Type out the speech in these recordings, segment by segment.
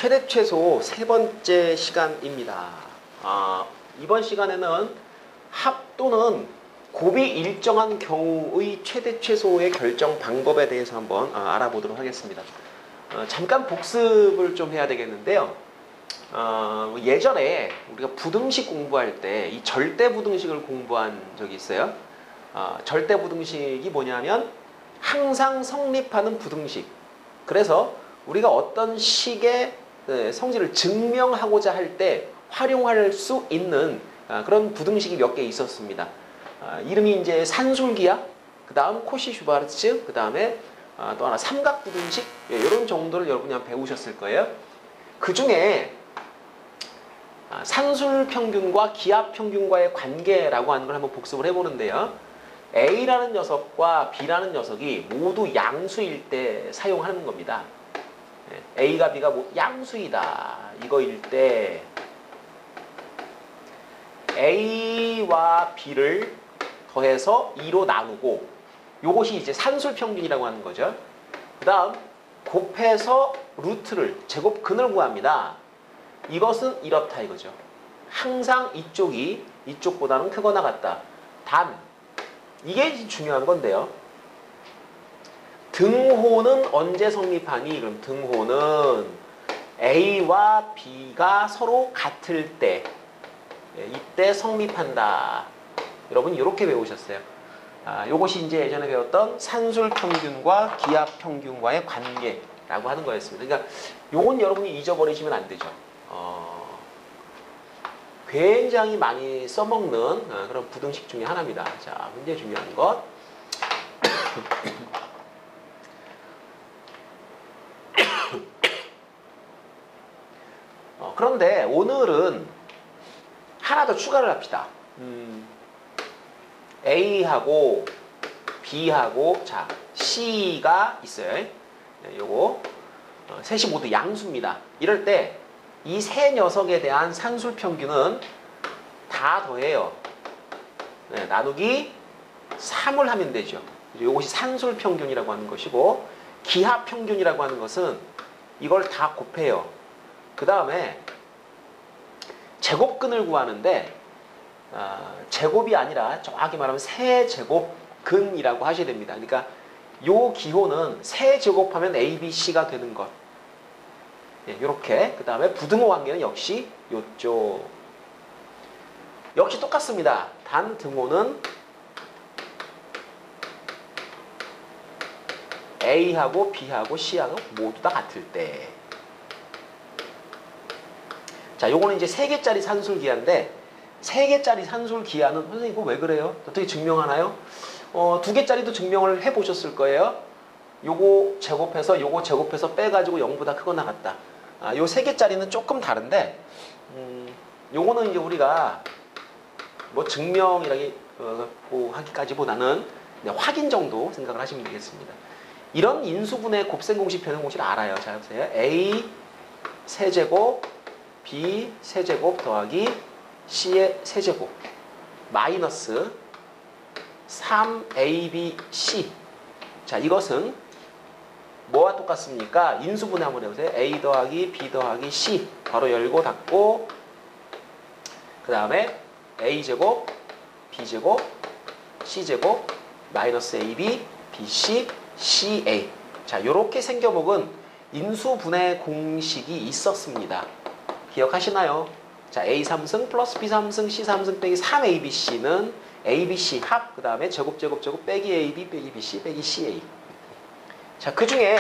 최대 최소 세 번째 시간입니다. 이번 시간에는 합 또는 곱이 일정한 경우의 최대 최소의 결정 방법에 대해서 한번 알아보도록 하겠습니다. 잠깐 복습을 좀 해야 되겠는데요. 예전에 우리가 부등식 공부할 때 이 절대 부등식을 공부한 적이 있어요. 절대 부등식이 뭐냐면 항상 성립하는 부등식. 그래서 우리가 어떤 식의 성질을 증명하고자 할 때 활용할 수 있는 그런 부등식이 몇 개 있었습니다. 이름이 이제 산술기하, 그 다음 코시-슈바르츠, 그 다음에 또 하나 삼각부등식, 이런 정도를 여러분이 한번 배우셨을 거예요. 그 중에 산술평균과 기하평균과의 관계라고 하는 걸 한번 복습을 해보는데요. A라는 녀석과 B라는 녀석이 모두 양수일 때 사용하는 겁니다. A가 B가 양수이다 이거일 때 A와 B를 더해서 2로 나누고, 요것이 이제 산술평균이라고 하는 거죠. 그 다음 곱해서 루트를, 제곱근을 구합니다. 이것은 이렇다 이거죠. 항상 이쪽이 이쪽보다는 크거나 같다. 단 이게 중요한 건데요. 등호는 언제 성립하니? 그럼 등호는 A와 B가 서로 같을 때, 이때 성립한다. 여러분 이렇게 배우셨어요. 요것이 이제 예전에 배웠던 산술평균과 기하평균과의 관계라고 하는 거였습니다. 그러니까 요건 여러분이 잊어버리시면 안 되죠. 굉장히 많이 써먹는 그런 부등식 중에 하나입니다. 자, 굉장히 중요한 것. 그런데 오늘은 하나 더 추가를 합시다. A하고 B하고 자 C가 있어요. 요거 셋이 모두 양수입니다. 이럴 때 이 세 녀석에 대한 산술평균은 다 더해요. 나누기 3을 하면 되죠. 이것이 산술평균이라고 하는 것이고, 기하평균이라고 하는 것은 이걸 다 곱해요. 그 다음에 제곱근을 구하는데 제곱이 아니라 정확히 말하면 세제곱근이라고 하셔야 됩니다. 그러니까 요 기호는 세제곱하면 A, B, C가 되는 것. 이렇게. 그 다음에 부등호 관계는 역시 요쪽. 역시 똑같습니다. 단 등호는 A하고 B하고 C하고 모두 다 같을 때. 자, 요거는 이제 3개짜리 산술기하인데, 3개짜리 산술기하는 선생님 이거 왜 그래요? 어떻게 증명하나요? 2개짜리도 증명을 해보셨을 거예요. 요거 제곱해서 빼가지고 0보다 크거나 같다. 요 3개짜리는 조금 다른데, 요거는 이제 우리가 뭐 증명이라고 하기까지보다는 확인 정도 생각을 하시면 되겠습니다. 이런 인수분해 곱셈공식, 변형공식을 알아요. 자, 보세요. A 세제곱 B 세제곱 더하기 C의 세제곱 마이너스 3ABC. 자, 이것은 뭐와 똑같습니까? 인수분해 한번 해보세요. A 더하기 B 더하기 C. 바로 열고 닫고, 그 다음에 A제곱 B제곱 C제곱 마이너스 AB BC CA. 자, 요렇게 생겨먹은 인수분해 공식이 있었습니다. 기억하시나요? 자, A3승 플러스 B3승 C3승 빼기 3ABC는 ABC 합, 그 다음에 제곱 빼기 AB 빼기 BC 빼기 CA. 자, 그 중에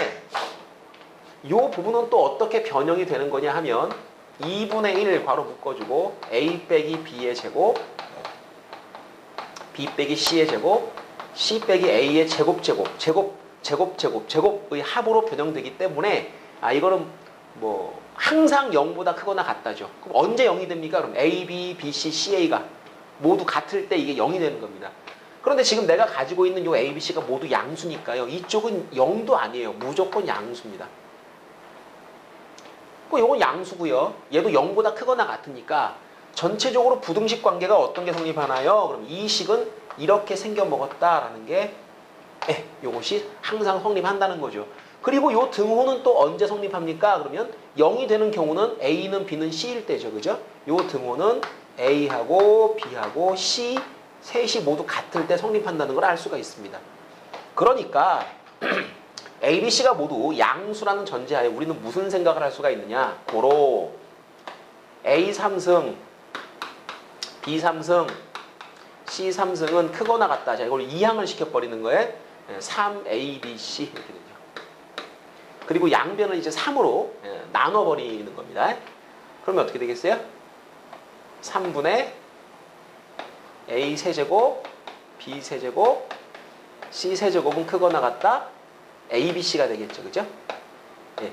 요 부분은 또 어떻게 변형이 되는 거냐 하면 2분의 1 괄호 묶어주고 A 빼기 B의 제곱, B 빼기 C의 제곱, C 빼기 A의 제곱의 합으로 변형되기 때문에 이거는 뭐 항상 0보다 크거나 같다죠. 그럼 언제 0이 됩니까? 그럼 A, B, B, C, CA가 모두 같을 때 이게 0이 되는 겁니다. 그런데 지금 내가 가지고 있는 요 A, B, C가 모두 양수니까요. 이쪽은 0도 아니에요. 무조건 양수입니다. 요건 양수고요. 얘도 0보다 크거나 같으니까 전체적으로 부등식 관계가 어떤 게 성립하나요? 그럼 이 식은 이렇게 생겨 먹었다라는 게 요것이 항상 성립한다는 거죠. 그리고 요 등호는 또 언제 성립합니까? 그러면 0이 되는 경우는 A는 B는 C일 때죠. 그죠? 요 등호는 A하고 B하고 C 셋이 모두 같을 때 성립한다는 걸 알 수가 있습니다. 그러니까 A, B, C가 모두 양수라는 전제하에 우리는 무슨 생각을 할 수가 있느냐? 고로 A 3승, B 3승, C 3승은 크거나 같다. 자, 이걸 이항을 시켜버리는 거에 3A, B, C 이렇게 되죠. 그리고 양변을 이제 3으로 나눠버리는 겁니다. 그러면 어떻게 되겠어요? 3분의 A 세제곱, B 세제곱, C 세제곱은 크거나 같다. A, B, C가 되겠죠. 그죠? 예.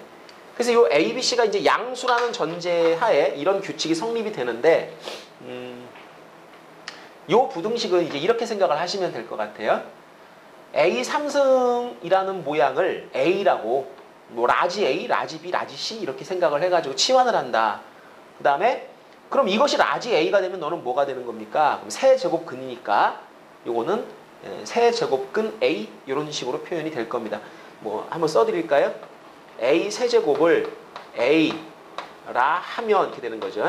그래서 이 A, B, C가 이제 양수라는 전제하에 이런 규칙이 성립이 되는데, 이 부등식은 이제 이렇게 생각을 하시면 될 것 같아요. A 3승이라는 모양을 A라고, 뭐 라지 A, 라지 B, 라지 C 이렇게 생각을 해가지고 치환을 한다. 그 다음에 그럼 이것이 라지 A가 되면 너는 뭐가 되는 겁니까? 그럼 세제곱근이니까 요거는 세제곱근 A 이런 식으로 표현이 될 겁니다. 뭐 한번 써드릴까요? A 세제곱을 A라 하면 이렇게 되는 거죠.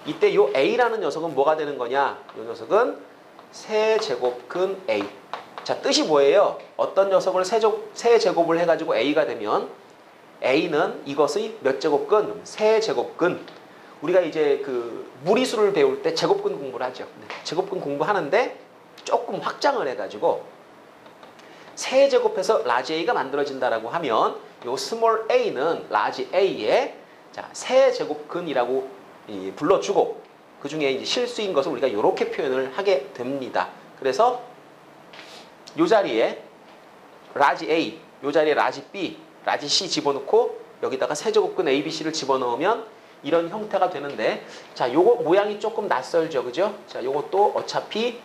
이때 요 A라는 녀석은 뭐가 되는 거냐? 요 녀석은 세제곱근 A. 자, 뜻이 뭐예요? 어떤 녀석을 세제곱을 해가지고 A가 되면 A는 이것의 몇 제곱근? 세제곱근. 우리가 이제 그 무리수를 배울 때 제곱근 공부를 하죠. 제곱근 공부하는데 조금 확장을 해가지고 세제곱해서 라지 A가 만들어진다라고 하면 요 스몰 a는 라지 A의 자, 세제곱근이라고 불러주고 그 중에 이제 실수인 것을 우리가 이렇게 표현을 하게 됩니다. 그래서 요 자리에 라지 A, 요 자리에 라지 B, 라지 C 집어넣고 여기다가 세제곱근 ABC를 집어넣으면 이런 형태가 되는데 자, 요거 모양이 조금 낯설죠. 그죠? 자, 요것도 어차피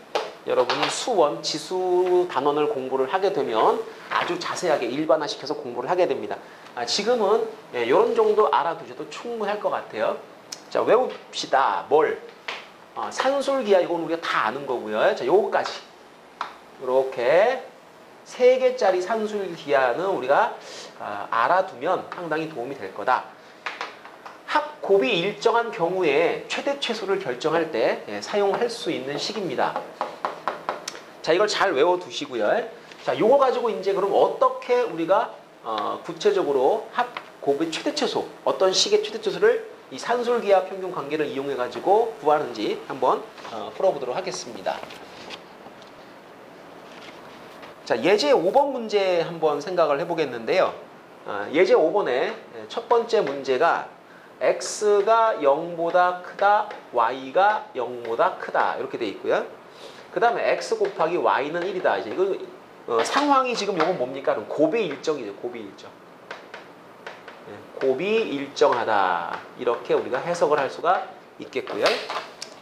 여러분이 수원, 지수 단원을 공부를 하게 되면 아주 자세하게 일반화시켜서 공부를 하게 됩니다. 지금은 이런 정도 알아두셔도 충분할 것 같아요. 자, 외웁시다. 뭘? 산술기하 이건 우리가 다 아는 거고요. 자, 요거까지. 이렇게 3개짜리 산술기하는 우리가 알아두면 상당히 도움이 될 거다. 합,곱이 일정한 경우에 최대 최소를 결정할 때 사용할 수 있는 식입니다. 자, 이걸 잘 외워두시고요. 자, 요거 가지고 이제 그럼 어떻게 우리가 구체적으로 합,곱의 최대 최소, 어떤 식의 최대 최소를 이 산술기하 평균 관계를 이용해 가지고 구하는지 한번 풀어보도록 하겠습니다. 자, 예제 5번 문제 한번 생각을 해보겠는데요. 예제 5번의 첫 번째 문제가 x가 0보다 크다, y가 0보다 크다 이렇게 돼 있고요. 그 다음에 x 곱하기 y는 1이다. 이제 이거 상황이 지금 요건 뭡니까? 그럼 곱의 일정이죠. 곱의 일정. 곱이 일정하다. 이렇게 우리가 해석을 할 수가 있겠고요.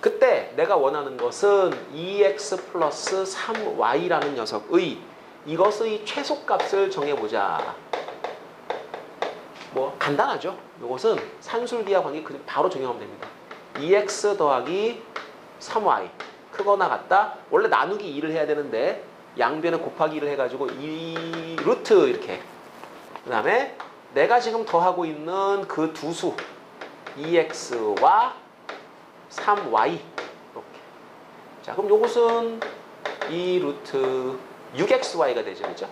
그때 내가 원하는 것은 2x 플러스 3y라는 녀석의 이것의 최소값을 정해보자. 뭐 간단하죠. 이것은 산술기하 관계 그냥 바로 적용하면 됩니다. 2x 더하기 3y 크거나 같다. 원래 나누기 2를 해야 되는데 양변에 곱하기 2를 해가지고 2 루트 이렇게. 그 다음에 내가 지금 더하고 있는 그 두 수 2x와 3y 이렇게. 자, 그럼 이것은 2 루트 6xy가 되죠. 그죠?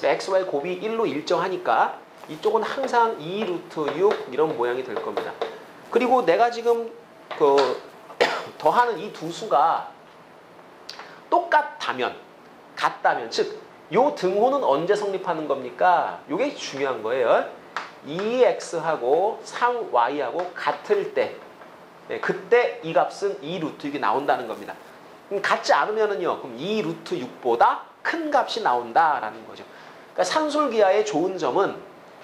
네. xy 곱이 1로 일정하니까 이쪽은 항상 2 루트 6 이런 모양이 될 겁니다. 그리고 내가 지금 그 더하는 이 두 수가 똑같다면, 같다면, 즉 요 등호는 언제 성립하는 겁니까? 요게 중요한 거예요. 2x하고 3y하고 같을 때, 그때 이 값은 2 루트 6이 나온다는 겁니다. 같지 않으면은요, 그럼 2 루트 6보다 큰 값이 나온다라는 거죠. 그러니까 산술기하의 좋은 점은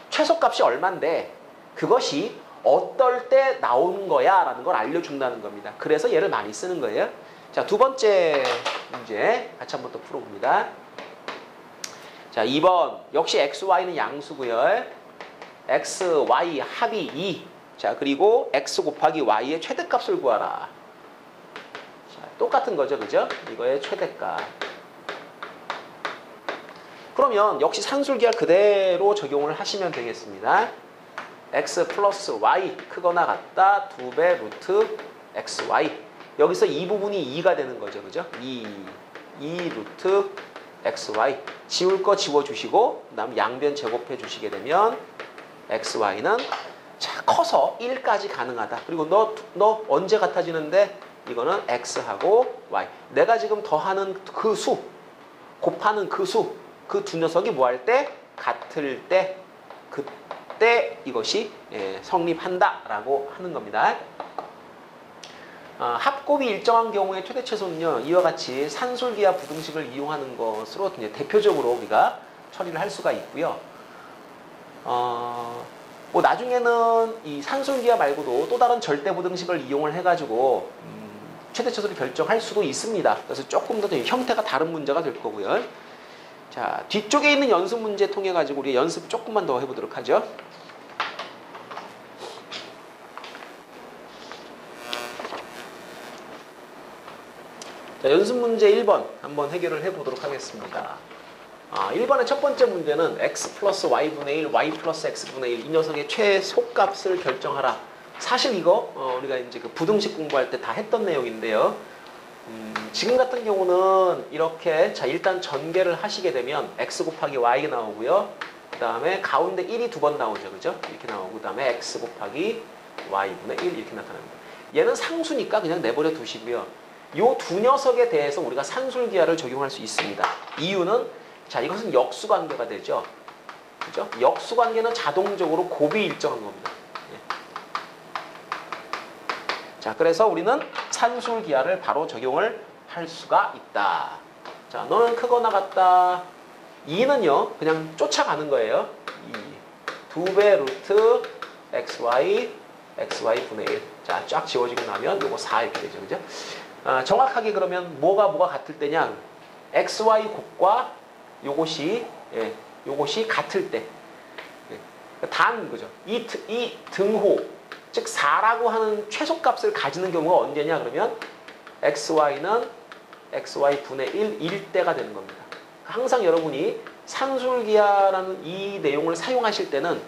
최소값이 얼만데 그것이 어떨 때 나오는 거야 라는 걸 알려준다는 겁니다. 그래서 얘를 많이 쓰는 거예요. 자, 두 번째 문제 같이 한번 또 풀어봅니다. 자, 2번 역시 x, y는 양수고요. x, y 합이 2. 자, 그리고 x 곱하기 y의 최대값을 구하라. 자, 똑같은 거죠, 그죠? 이거의 최대값. 그러면 역시 산술기하 그대로 적용을 하시면 되겠습니다. x 플러스 y 크거나 같다 2배 루트 xy. 여기서 이 부분이 2가 되는 거죠. 그죠? 2 루트 xy. 지울 거 지워주시고 그 다음 양변 제곱해 주시게 되면 xy는 자 커서 1까지 가능하다. 그리고 너 언제 같아지는데 이거는 x하고 y. 내가 지금 더하는 그 수, 곱하는 그 수, 그 두 녀석이 뭐 할 때? 같을 때, 그때 이것이 성립한다라고 하는 겁니다. 합곱이 일정한 경우의 최대최소는요. 이와 같이 산술기하 부등식을 이용하는 것으로 이제 대표적으로 우리가 처리를 할 수가 있고요. 뭐 나중에는 이 산술기하 말고도 또 다른 절대부등식을 이용을 해가지고 최대최소를 결정할 수도 있습니다. 그래서 조금 더 형태가 다른 문제가 될 거고요. 자, 뒤쪽에 있는 연습 문제 통해 가지고 우리 연습 조금만 더 해보도록 하죠. 자, 연습 문제 1번 한번 해결을 해보도록 하겠습니다. 1번의 첫 번째 문제는 x 플러스 y분의 1, y 플러스 x분의 1 이 녀석의 최소값을 결정하라. 사실 이거 우리가 이제 그 부등식 공부할 때 다 했던 내용인데요. 지금 같은 경우는 이렇게 자 일단 전개를 하시게 되면 x 곱하기 y가 나오고요. 그 다음에 가운데 1이 두 번 나오죠. 그죠? 이렇게 나오고 그 다음에 x 곱하기 y분의 1 이렇게 나타납니다. 얘는 상수니까 그냥 내버려 두시고요. 요 두 녀석에 대해서 우리가 산술기하를 적용할 수 있습니다. 이유는 자 이것은 역수관계가 되죠. 그죠? 역수관계는 자동적으로 곱이 일정한 겁니다. 자, 그래서 우리는 산술기하를 바로 적용을 할 수가 있다. 자, 너는 크거나 같다. 2는요, 그냥 쫓아가는 거예요. 2배 루트 xy, xy분의 1. 자, 쫙 지워지고 나면 요거 4 이렇게 되죠. 그죠? 정확하게 그러면 뭐가 같을 때냐? xy 곱과 요것이 같을 때. 단, 그죠? 이 등호. 즉 4라고 하는 최소값을 가지는 경우가 언제냐 그러면 xy는 xy분의 1일 때가 되는 겁니다. 항상 여러분이 산술기하라는 이 내용을 사용하실 때는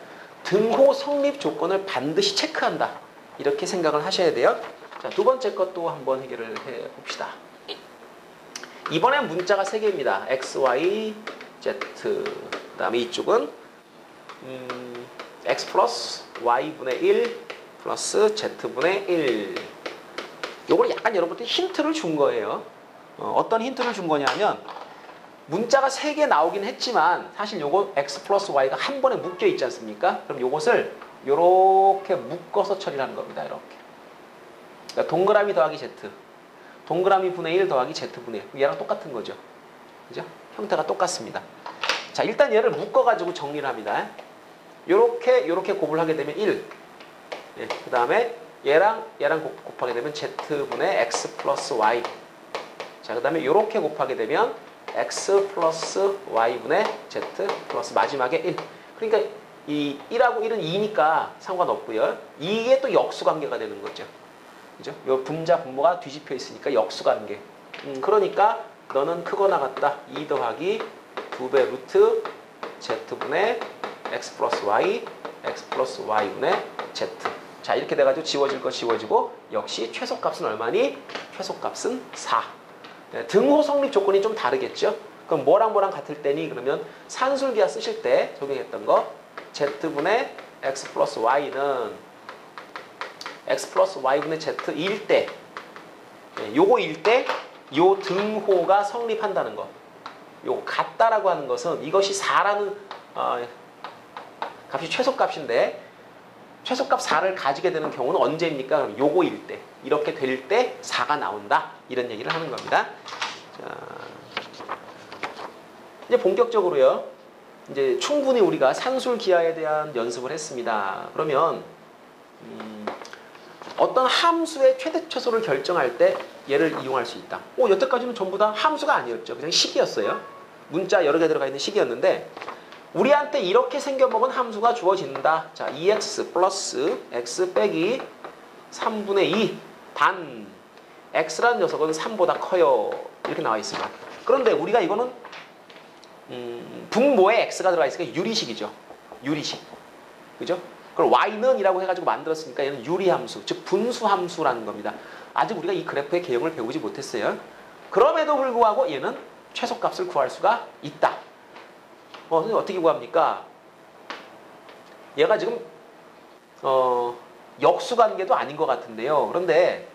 등호 성립 조건을 반드시 체크한다. 이렇게 생각을 하셔야 돼요. 자, 두 번째 것도 한번 해결을 해봅시다. 이번엔 문자가 3개입니다. xy, z. 그 다음에 이쪽은 x 플러스 y분의 1 플러스 z분의 1. 요걸 약간 여러분들 힌트를 준 거예요. 어떤 힌트를 준 거냐면 문자가 3개 나오긴 했지만 사실 요거 x 플러스 y가 한 번에 묶여 있지 않습니까? 그럼 요것을 요렇게 묶어서 처리를 하는 겁니다. 이렇게. 그러니까 동그라미 더하기 z. 동그라미 분의 1 더하기 z분의 1. 얘랑 똑같은 거죠. 그죠? 형태가 똑같습니다. 자, 일단 얘를 묶어가지고 정리를 합니다. 요렇게 곱을 하게 되면 1. 그 다음에 얘랑 곱하게 되면 z분의 x 플러스 y. 자, 그 다음에 이렇게 곱하게 되면 x 플러스 y분의 z 플러스 마지막에 1. 그러니까 이 1하고 1은 2니까 상관없고요. 이게 또 역수관계가 되는 거죠. 그죠? 요 분자 분모가 뒤집혀 있으니까 역수관계. 그러니까 너는 크거나 같다. 2 더하기 2배 루트 z분의 x 플러스 y, x 플러스 y분의 z. 자, 이렇게 돼가지고 지워질 거 지워지고 역시 최소값은 얼마니? 최소값은 4. 등호 성립 조건이 좀 다르겠죠? 그럼 뭐랑 같을 때니? 그러면 산술기하 쓰실 때 적용했던 거 z분의 x 플러스 y는 x 플러스 y분의 z일 때 요거일 때 요 등호가 성립한다는 거. 요거 같다라고 하는 것은 이것이 4라는 값이 최소값인데 최소값 4를 가지게 되는 경우는 언제입니까? 그럼 요거일 때. 이렇게 될 때 4가 나온다. 이런 얘기를 하는 겁니다. 자, 이제 본격적으로요. 이제 충분히 우리가 산술기하에 대한 연습을 했습니다. 그러면 어떤 함수의 최대 최소를 결정할 때 얘를 이용할 수 있다. 여태까지는 전부 다 함수가 아니었죠. 그냥 식이었어요. 문자 여러 개 들어가 있는 식이었는데 우리한테 이렇게 생겨먹은 함수가 주어진다. 자, 2x 플러스 x 빼기 3분의 2 단 x라는 녀석은 3보다 커요. 이렇게 나와 있습니다. 그런데 우리가 이거는 분모에 x가 들어가 있으니까 유리식이죠. 유리식. 그죠? 그걸 y는 이라고 해가지고 만들었으니까 얘는 유리함수, 즉 분수함수라는 겁니다. 아직 우리가 이 그래프의 개형을 배우지 못했어요. 그럼에도 불구하고 얘는 최소값을 구할 수가 있다. 선생님 어떻게 구합니까? 얘가 지금 역수관계도 아닌 것 같은데요. 그런데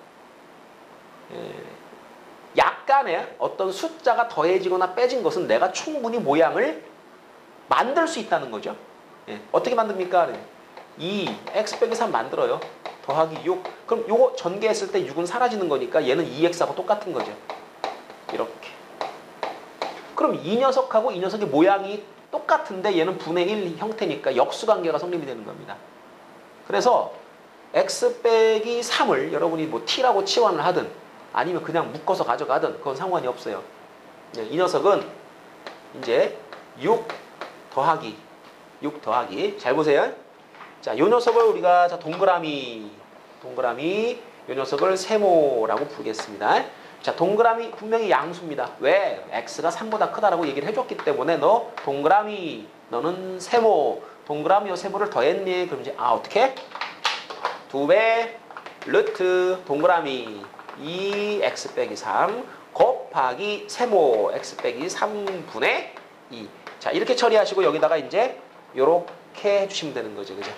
약간의 어떤 숫자가 더해지거나 빼진 것은 내가 충분히 모양을 만들 수 있다는 거죠. 어떻게 만듭니까? 2, x 빼기 3 만들어요. 더하기 6. 그럼 요거 전개했을 때 6은 사라지는 거니까 얘는 2x하고 똑같은 거죠. 이렇게. 그럼 이 녀석하고 이 녀석의 모양이 똑같은데 얘는 분의 1 형태니까 역수관계가 성립이 되는 겁니다. 그래서 x 빼기 3을 여러분이 뭐 t라고 치환을 하든 아니면 그냥 묶어서 가져가든 그건 상관이 없어요. 이 녀석은 이제 6 더하기 잘 보세요. 자, 요 녀석을 우리가 동그라미 요 녀석을 세모라고 부르겠습니다. 자, 동그라미 분명히 양수입니다. 왜? x가 3보다 크다라고 얘기를 해줬기 때문에 너 동그라미 너는 세모 동그라미와 세모를 더했니? 그럼 이제 어떻게? 2배 루트 동그라미 2x 빼기 3 곱하기 세모 x 빼기 3분의 2. 자, 이렇게 처리하시고 여기다가 이제 요렇게 해주시면 되는 거죠. 그죠?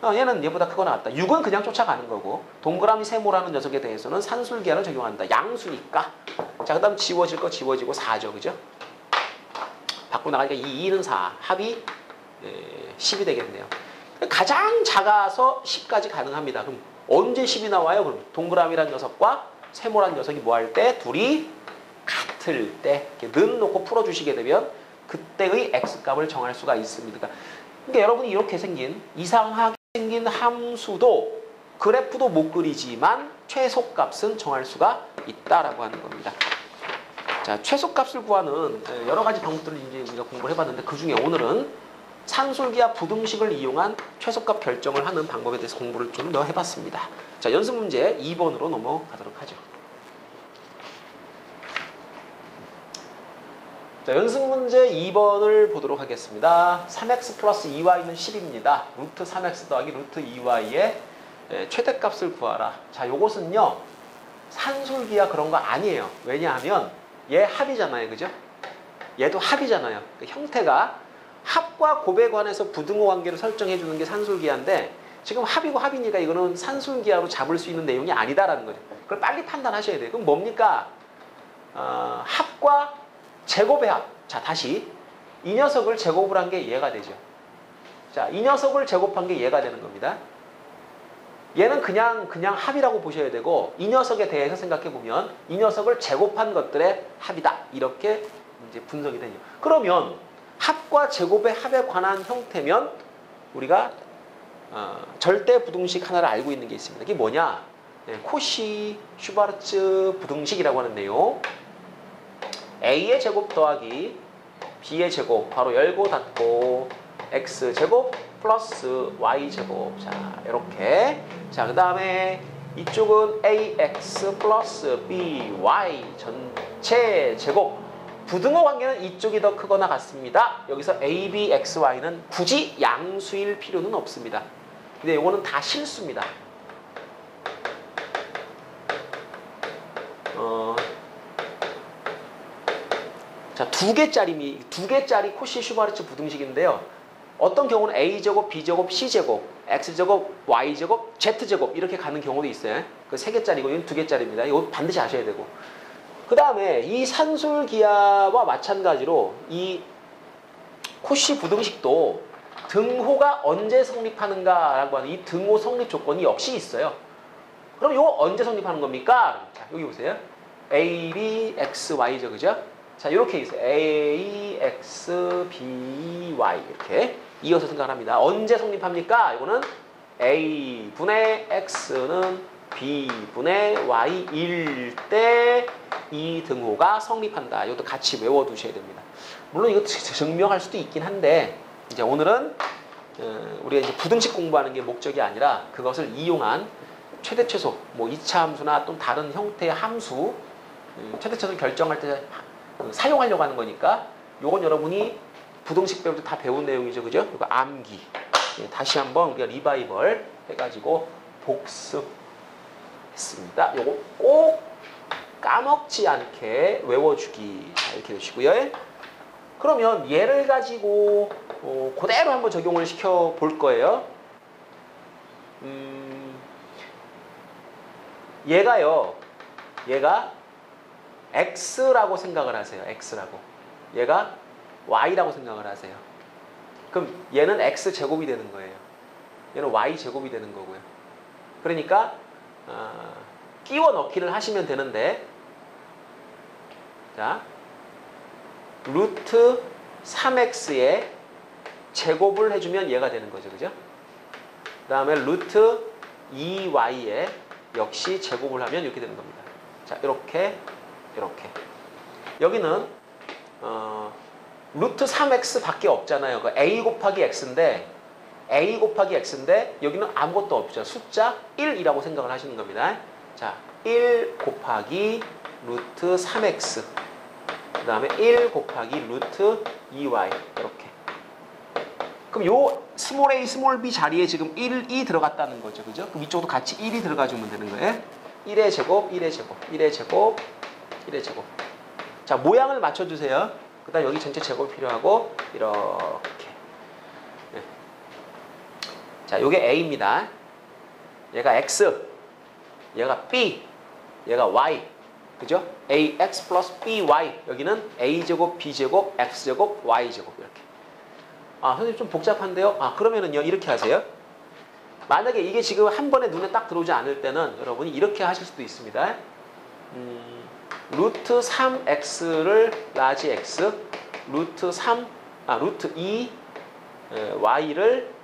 얘는 얘보다 크거나 같다. 6은 그냥 쫓아가는 거고 동그라미 세모라는 녀석에 대해서는 산술기하를 적용한다. 양수니까. 자, 그 다음 지워질 거 지워지고 4죠. 그죠? 밖으로 나가니까 2는 4. 합이 10이 되겠네요. 가장 작아서 10까지 가능합니다. 그럼 언제 10이 나와요? 그럼 동그라미란 녀석과 세모란 녀석이 뭐 할 때? 둘이 같을 때 이렇게 는 놓고 풀어주시게 되면 그때의 x값을 정할 수가 있습니다. 그러니까 여러분이 이렇게 생긴 이상하게 생긴 함수도 그래프도 못 그리지만 최소값은 정할 수가 있다라고 하는 겁니다. 자, 최소값을 구하는 여러 가지 방법들을 이제 우리가 공부를 해봤는데 그 중에 오늘은 산술기하 부등식을 이용한 최소값 결정을 하는 방법에 대해서 공부를 좀 더 해봤습니다. 자, 연습 문제 2번으로 넘어가도록 하죠. 자, 연습 문제 2번을 보도록 하겠습니다. 3x 플러스 2y는 10입니다. 루트 3x 더하기 루트 2y의 최대값을 구하라. 자, 요것은요 산술기하 그런 거 아니에요. 왜냐하면 얘 합이잖아요. 그죠? 얘도 합이잖아요. 그 형태가 합과 곱에 관해서 부등호 관계를 설정해 주는 게 산술기하인데 지금 합이고 합이니까 이거는 산술기하로 잡을 수 있는 내용이 아니다라는 거죠. 그걸 빨리 판단하셔야 돼요. 그럼 뭡니까? 합과 제곱의 합. 자, 다시 이 녀석을 제곱을 한 게 얘가 되죠. 자, 이 녀석을 제곱한 게 얘가 되는 겁니다. 얘는 그냥 합이라고 보셔야 되고 이 녀석에 대해서 생각해 보면 이 녀석을 제곱한 것들의 합이다. 이렇게 이제 분석이 되죠. 그러면 합과 제곱의 합에 관한 형태면 우리가 절대 부등식 하나를 알고 있는 게 있습니다. 이게 뭐냐? 코시 슈바르츠 부등식이라고 하는 내용. a의 제곱 더하기 b의 제곱 바로 열고 닫고 x제곱 플러스 y제곱. 자, 이렇게. 자, 그 다음에 이쪽은 ax 플러스 by 전체 제곱. 부등호 관계는 이쪽이 더 크거나 같습니다. 여기서 a, b, x, y는 굳이 양수일 필요는 없습니다. 근데 이거는 다 실수입니다. 자, 두 개짜리 코시 슈바르츠 부등식인데요. 어떤 경우는 a제곱, b제곱, c제곱, x제곱, y제곱, z제곱 이렇게 가는 경우도 있어요. 그 세 개짜리고 이건 두 개짜리입니다. 이거 반드시 아셔야 되고. 그 다음에 이 산술기하와 마찬가지로 이 코시 부등식도 등호가 언제 성립하는가라고 하는 이 등호 성립 조건이 역시 있어요. 그럼 이거 언제 성립하는 겁니까? 자, 여기 보세요. a, b, x, y죠. 그죠? 자, 이렇게 있어요. a, x, b, y 이렇게 이어서 생각을 합니다. 언제 성립합니까? 이거는 a 분의 x는 b 분의 y일 때 이 등호가 성립한다. 이것도 같이 외워두셔야 됩니다. 물론 이거 증명할 수도 있긴 한데 이제 오늘은 우리가 이제 부등식 공부하는 게 목적이 아니라 그것을 이용한 최대 최소, 뭐 2차 함수나 또 다른 형태의 함수 최대 최소를 결정할 때 사용하려고 하는 거니까 요건 여러분이 부등식 배울 때 다 배운 내용이죠. 그죠? 이거 암기. 예, 다시 한번 우리가 리바이벌 해가지고 복습했습니다. 요거 꼭 까먹지 않게 외워주기. 자, 이렇게 되시고요. 그러면 얘를 가지고 그대로 한번 적용을 시켜 볼 거예요. 얘가 x라고 생각을 하세요. x라고. 얘가 y라고 생각을 하세요. 그럼 얘는 x제곱이 되는 거예요. 얘는 y제곱이 되는 거고요. 그러니까 끼워 넣기를 하시면 되는데, 자, 루트 3x에 제곱을 해주면 얘가 되는 거죠. 그죠? 그 다음에 루트 2y에 역시 제곱을 하면 이렇게 되는 겁니다. 자, 이렇게. 여기는 루트 3x 밖에 없잖아요. 그 a 곱하기 x인데 여기는 아무것도 없죠. 숫자 1이라고 생각을 하시는 겁니다. 자, 1 곱하기 루트 3x, 그 다음에 1 곱하기 루트 2y, 이렇게. 그럼 요 스몰 a, 스몰 b 자리에 지금 1이 들어갔다는 거죠. 그죠? 그럼 이쪽도 같이 1이 들어가주면 되는 거예요. 1의 제곱, 1의 제곱, 1의 제곱, 1의 제곱. 자, 모양을 맞춰주세요. 그 다음 여기 전체 제곱이 필요하고, 이렇게. 네. 자, 요게 a입니다. 얘가 x, 얘가 b, 얘가 y. 그죠? ax 플러스 by. 여기는 a제곱, b제곱, x제곱, y제곱. 이렇게. 아, 선생님 좀 복잡한데요? 아, 그러면은요, 이렇게 하세요. 만약에 이게 지금 한 번에 눈에 딱 들어오지 않을 때는 여러분이 이렇게 하실 수도 있습니다. 루트 3x를 라지 x, 루트 2 y를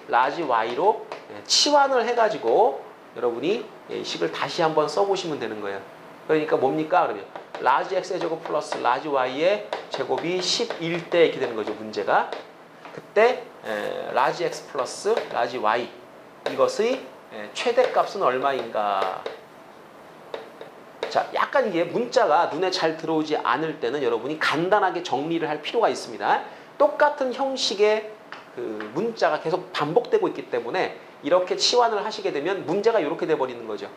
라지 y로 치환을 해가지고 여러분이 이 식을 다시 한번 써보시면 되는 거예요. 그러니까 뭡니까? 그러면 라지 x의 제곱 플러스 라지 y의 제곱이 11대 이렇게 되는 거죠. 문제가. 그때 라지 x 플러스 라지 y, 이것의 최대값은 얼마인가? 자, 약간 이게 문자가 눈에 잘 들어오지 않을 때는 여러분이 간단하게 정리를 할 필요가 있습니다. 똑같은 형식의 그 문자가 계속 반복되고 있기 때문에 이렇게 치환을 하시게 되면 문제가 이렇게 돼버리는 거죠.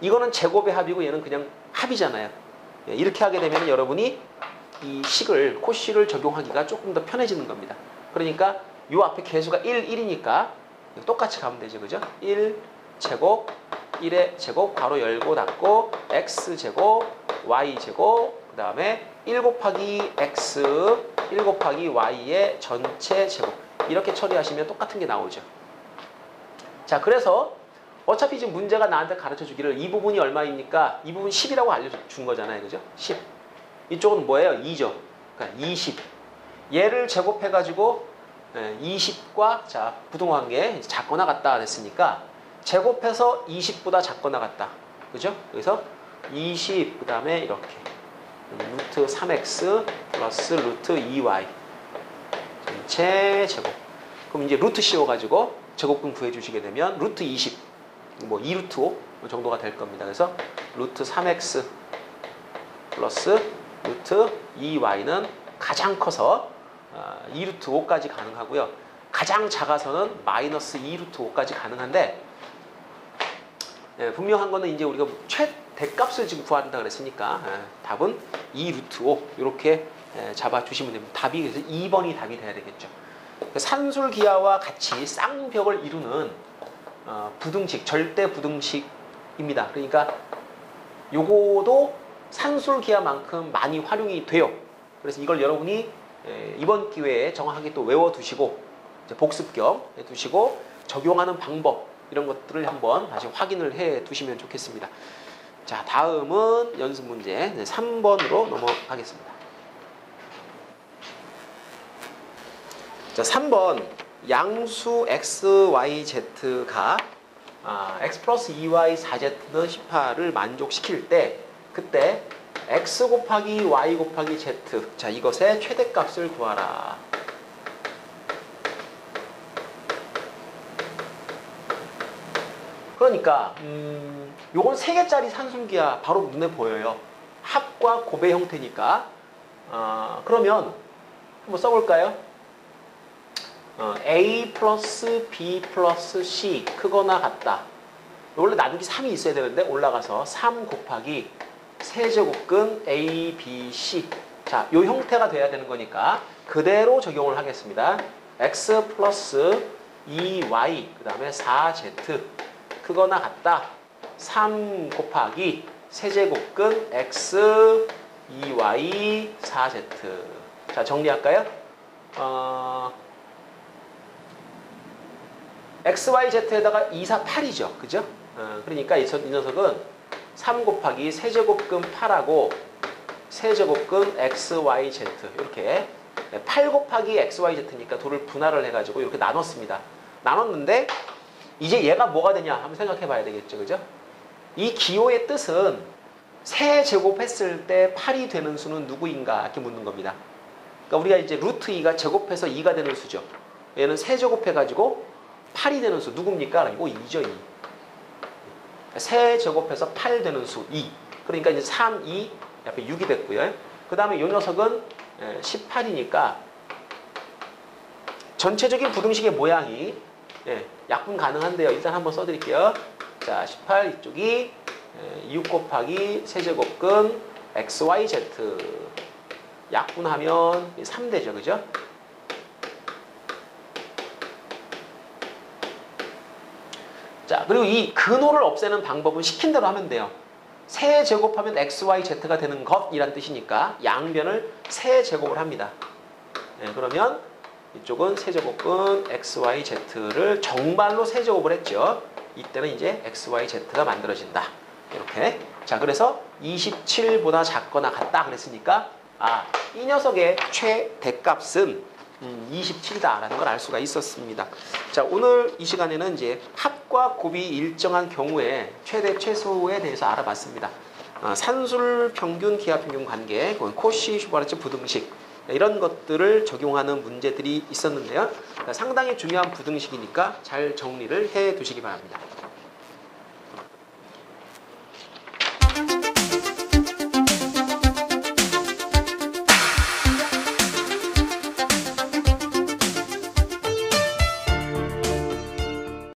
이거는 제곱의 합이고 얘는 그냥 합이잖아요. 이렇게 하게 되면 여러분이 이 식을, 코식을 적용하기가 조금 더 편해지는 겁니다. 그러니까 이 앞에 개수가 1이니까 똑같이 가면 되죠. 그죠? 1 제곱, 1의 제곱, 괄호 열고 닫고, x제곱, y제곱, 그 다음에 1 곱하기 x, 1 곱하기 y의 전체 제곱. 이렇게 처리하시면 똑같은 게 나오죠. 자, 그래서 어차피 지금 문제가 나한테 가르쳐 주기를 이 부분이 얼마입니까? 이 부분 10이라고 알려준 거잖아요. 그죠? 10. 이쪽은 뭐예요? 2죠. 그러니까 20. 얘를 제곱해가지고 20과 자, 부등관계 작거나 같다 됐으니까 제곱해서 20보다 작거나 같다. 그죠? 그래서 20, 그 다음에 이렇게 루트 3x 플러스 루트 2y 전체 제곱. 그럼 이제 루트 씌워가지고 제곱근 구해주시게 되면 루트 20, 뭐 2루트 5 정도가 될 겁니다. 그래서 루트 3x 플러스 루트 2y는 가장 커서 2루트 5까지 가능하고요. 가장 작아서는 마이너스 2루트 5까지 가능한데, 분명한 거는 이제 우리가 최대값을 지금 구한다 그랬으니까 답은 2루트 5 이렇게 잡아주시면 됩니다. 답이 그래서 2번이 답이 돼야 되겠죠. 산술기하와 같이 쌍벽을 이루는 부등식, 절대 부등식입니다. 그러니까 요거도 산술기하만큼 많이 활용이 돼요. 그래서 이걸 여러분이 이번 기회에 정확하게 또 외워두시고 복습 겸 두시고 적용하는 방법, 이런 것들을 한번 다시 확인을 해 두시면 좋겠습니다. 자, 다음은 연습 문제 3번으로 넘어가겠습니다. 자, 3번 양수 x, y, z가 x 플러스 2y 4z는 18을 만족시킬 때 그때 x 곱하기 y 곱하기 z, 자, 이것의 최대값을 구하라. 그러니까 요건 3개짜리 산술기야 바로 눈에 보여요. 합과 곱의 형태니까 그러면 한번 써볼까요? A 플러스 B 플러스 C 크거나 같다. 원래 나누기 3이 있어야 되는데 올라가서 3 곱하기 세제곱근 A, B, C. 자, 요 형태가 돼야 되는 거니까 그대로 적용을 하겠습니다. X 플러스 2Y 그 다음에 4Z 크거나 같다. 3 곱하기 세제곱근 X, 2Y, 4Z. 자, 정리할까요? X, Y, Z에다가 2, 4, 8이죠. 그죠? 그러니까 이 녀석은 3 곱하기 세제곱근 8하고 세제곱근 X, Y, Z 이렇게 8 곱하기 X, Y, Z니까 둘을 분할을 해가지고 이렇게 나눴습니다. 나눴는데 이제 얘가 뭐가 되냐 한번 생각해 봐야 되겠죠. 그죠? 이 기호의 뜻은 세제곱했을 때 8이 되는 수는 누구인가 이렇게 묻는 겁니다. 그러니까 우리가 이제 루트 2가 제곱해서 2가 되는 수죠. 얘는 세제곱해가지고 8이 되는 수 누굽니까? 이거 2죠. 2. 세제곱해서 8 되는 수 2. 그러니까 이제 3, 2 옆에 6이 됐고요. 그 다음에 이 녀석은 18이니까 전체적인 부등식의 모양이 약분 가능한데요. 일단 한번 써드릴게요. 자, 18 이쪽이 6 곱하기 세제곱근 XYZ 약분하면 3되죠. 그죠? 자, 그리고 이 근호를 없애는 방법은 시킨 대로 하면 돼요. 세제곱하면 XYZ가 되는 것이란 뜻이니까 양변을 세제곱을 합니다. 그러면 이쪽은 세제곱은 XYZ를 정말로 세제곱을 했죠. 이때는 이제 XYZ가 만들어진다. 이렇게. 자, 그래서 27보다 작거나 같다 그랬으니까 이 녀석의 최대값은 27이다라는 걸 알 수가 있었습니다. 자, 오늘 이 시간에는 이제 합과 곱이 일정한 경우에 최대 최소에 대해서 알아봤습니다. 산술 평균, 기하 평균 관계, 코시 슈바르츠 부등식 이런 것들을 적용하는 문제들이 있었는데요. 상당히 중요한 부등식이니까 잘 정리를 해 두시기 바랍니다.